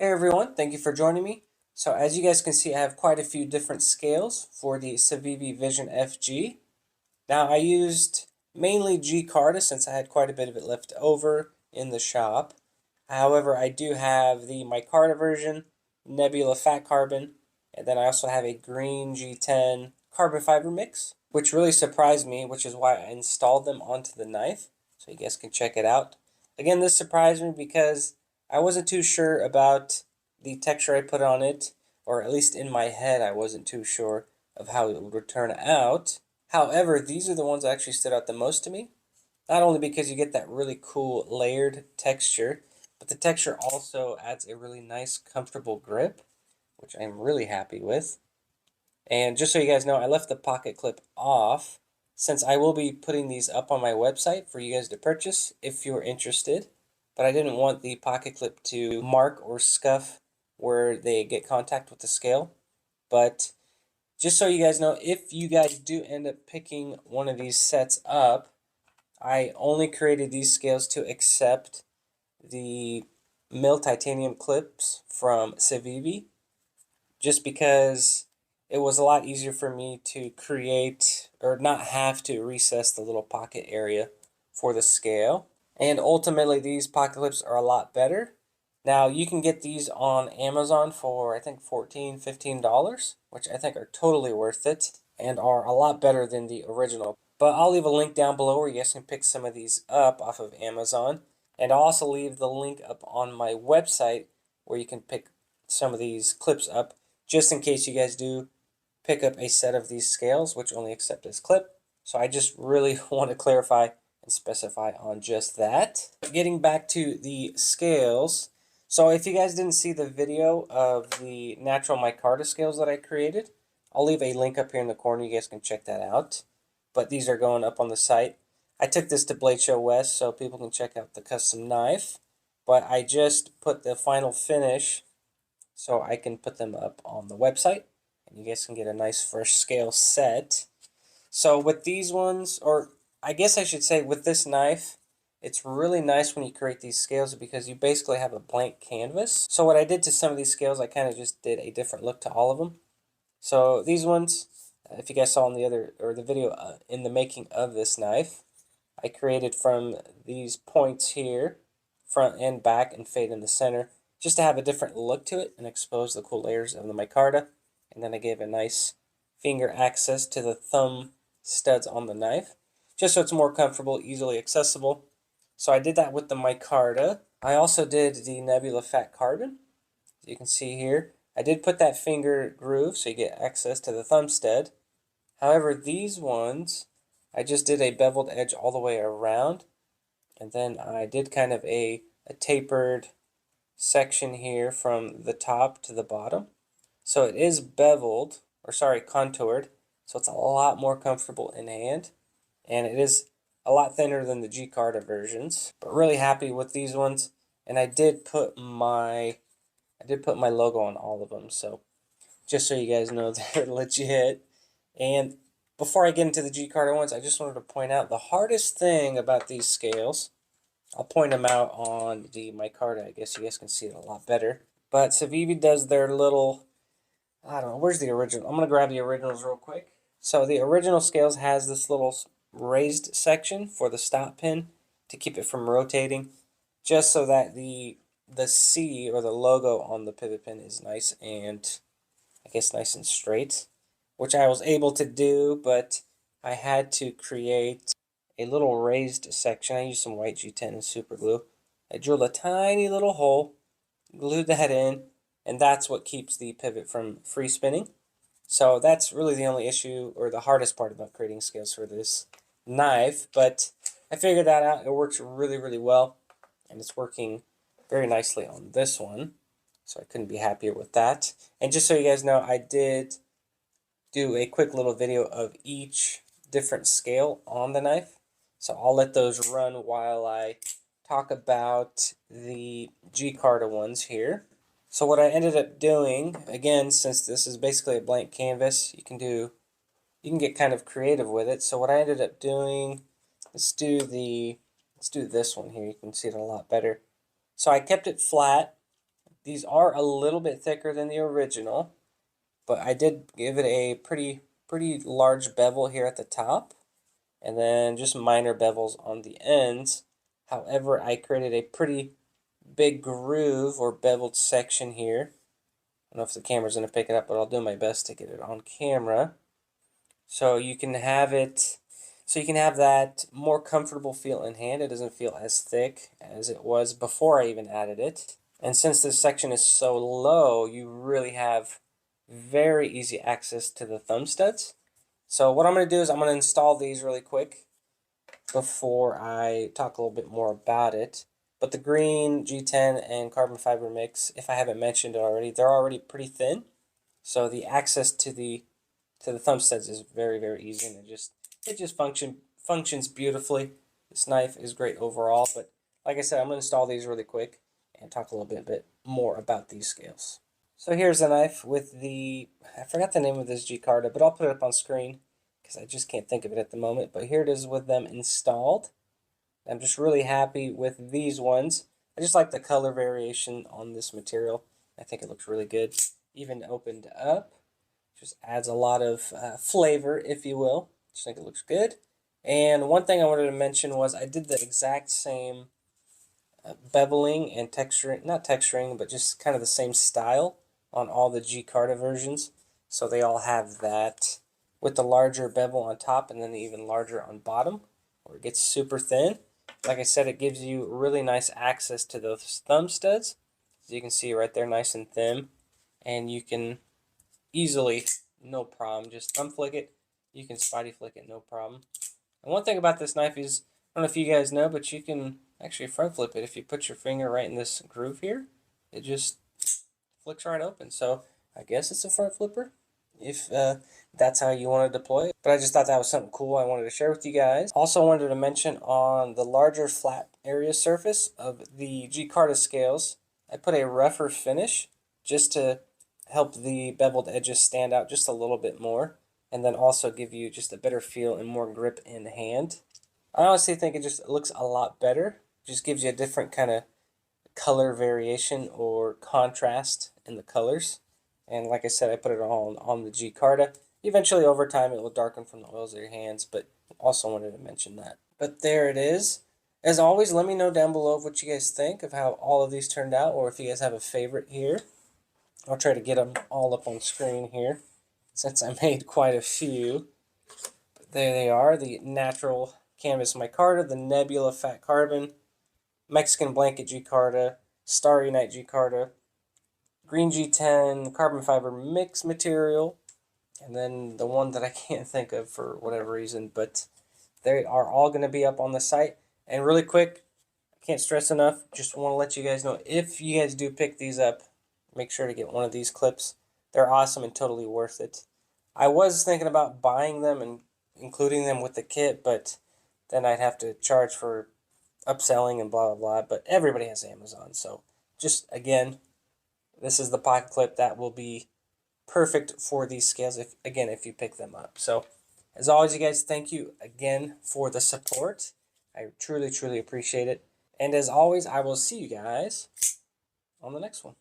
Hey everyone, thank you for joining me. So as you guys can see, I have quite a few different scales for the Civivi Vision FG. Now I used mainly G-Carta since I had quite a bit of it left over in the shop. However, I do have the Micarta version, Nebula Fat Carbon, and then I also have a green G10 carbon fiber mix, which really surprised me, which is why I installed them onto the knife, so you guys can check it out. Again, this surprised me because I wasn't too sure about the texture I put on it, or at least in my head I wasn't too sure of how it would turn out. However, these are the ones that actually stood out the most to me. Not only because you get that really cool layered texture, but the texture also adds a really nice, comfortable grip, which I'm really happy with. And just so you guys know, I left the pocket clip off since I will be putting these up on my website for you guys to purchase if you're interested. But I didn't want the pocket clip to mark or scuff where they get contact with the scale. But just so you guys know, if you guys do end up picking one of these sets up, I only created these scales to accept the mill titanium clips from Civivi, just because it was a lot easier for me to create or not have to recess the little pocket area for the scale. And ultimately, these pocket clips are a lot better. Now, you can get these on Amazon for, I think, $14, $15, which I think are totally worth it and are a lot better than the original. But I'll leave a link down below where you guys can pick some of these up off of Amazon. And I'll also leave the link up on my website where you can pick some of these clips up, just in case you guys do pick up a set of these scales, which only accept this clip. So I just really want to clarify and specify on just that. Getting back to the scales, so if you guys didn't see the video of the natural micarta scales that I created, I'll leave a link up here in the corner. You guys can check that out. But these are going up on the site. I took this to Blade Show West so people can check out the custom knife. But I just put the final finish so I can put them up on the website. And you guys can get a nice fresh scale set. So with these ones, or I guess I should say with this knife, it's really nice when you create these scales because you basically have a blank canvas. So what I did to some of these scales, I kind of just did a different look to all of them. So these ones, if you guys saw in the other, or the video in the making of this knife, I created from these points here, front and back, and fade in the center, just to have a different look to it and expose the cool layers of the micarta. And then I gave a nice finger access to the thumb studs on the knife, just so it's more comfortable, easily accessible. So I did that with the micarta. I also did the Nebula Fat Carbon. As you can see here, I did put that finger groove so you get access to the thumb stud. However, these ones, I just did a beveled edge all the way around, and then I did kind of a tapered section here from the top to the bottom. So it is beveled, or sorry, contoured, so it's a lot more comfortable in hand, and it is a lot thinner than the G-Carta versions. But really happy with these ones, and I did put my logo on all of them, so just so you guys know they're legit. And before I get into the G-Carta ones, I just wanted to point out the hardest thing about these scales. I'll point them out on the micarta. I guess you guys can see it a lot better. But Civivi does their little, I don't know, where's the original? I'm going to grab the originals real quick. So the original scales has this little raised section for the stop pin to keep it from rotating, just so that the C or the logo on the pivot pin is nice and, I guess, nice and straight, which I was able to do, but I had to create a little raised section. I used some white G10 and super glue. I drilled a tiny little hole, glued that in, and that's what keeps the pivot from free spinning. So that's really the only issue, or the hardest part about creating scales for this knife, but I figured that out. It works really, really well, and it's working very nicely on this one, so I couldn't be happier with that. And just so you guys know, I did do a quick little video of each different scale on the knife, so I'll let those run while I talk about the G-Carta ones here. So what I ended up doing, again, since this is basically a blank canvas, you can get kind of creative with it. So what I ended up doing, let's do this one here. You can see it a lot better. So I kept it flat. These are a little bit thicker than the original, but I did give it a pretty large bevel here at the top, and then just minor bevels on the ends. However, I created a pretty big groove or beveled section here. I don't know if the camera's going to pick it up, but I'll do my best to get it on camera. So you can have that more comfortable feel in hand. It doesn't feel as thick as it was before I even added it. And since this section is so low, you really have very easy access to the thumb studs. So what I'm going to do is I'm going to install these really quick before I talk a little bit more about it. But the green G10 and carbon fiber mix, if I haven't mentioned it already, they're already pretty thin. So the access to the thumb studs is very easy, and it just functions beautifully. This knife is great overall, but like I said, I'm going to install these really quick and talk a little bit more about these scales. So here's the knife with I forgot the name of this G-Carta, but I'll put it up on screen because I just can't think of it at the moment. But here it is with them installed. I'm just really happy with these ones. I just like the color variation on this material. I think it looks really good. Even opened up, just adds a lot of flavor, if you will. Just think it looks good. And one thing I wanted to mention was I did the exact same beveling and texturing, not texturing, but just kind of the same style on all the G-Carta versions. So they all have that with the larger bevel on top and then the even larger on bottom, where it gets super thin. Like I said, it gives you really nice access to those thumb studs. As you can see right there, nice and thin. And you can easily, no problem, just thumb flick it. You can spidey flick it, no problem. And one thing about this knife is, I don't know if you guys know, but you can actually front flip it. If you put your finger right in this groove here, it just flicks right open. So I guess it's a front flipper, if that's how you want to deploy it. But I just thought that was something cool I wanted to share with you guys. Also wanted to mention on the larger flat area surface of the G-Carta scales, I put a rougher finish just to help the beveled edges stand out just a little bit more, and then also give you just a better feel and more grip in hand. I honestly think it just looks a lot better. Just gives you a different kind of color variation or contrast in the colors. And like I said, I put it all on the G-Carta. Eventually, over time, it will darken from the oils of your hands, but also wanted to mention that. But there it is. As always, let me know down below what you guys think of how all of these turned out, or if you guys have a favorite here. I'll try to get them all up on screen here, since I made quite a few. But there they are, the natural canvas micarta, the nebula fat carbon, Mexican blanket G-Carta, starry night G-Carta, green G10 carbon fiber mix material, and then the one that I can't think of for whatever reason, but they are all going to be up on the site. And really quick, I can't stress enough, just want to let you guys know, if you guys do pick these up, make sure to get one of these clips. They're awesome and totally worth it. I was thinking about buying them and including them with the kit, but then I'd have to charge for upselling and blah, blah, blah. But everybody has Amazon. So just, again, this is the pocket clip that will be perfect for these scales, if you pick them up. So as always, you guys, thank you again for the support. I truly appreciate it. And as always, I will see you guys on the next one.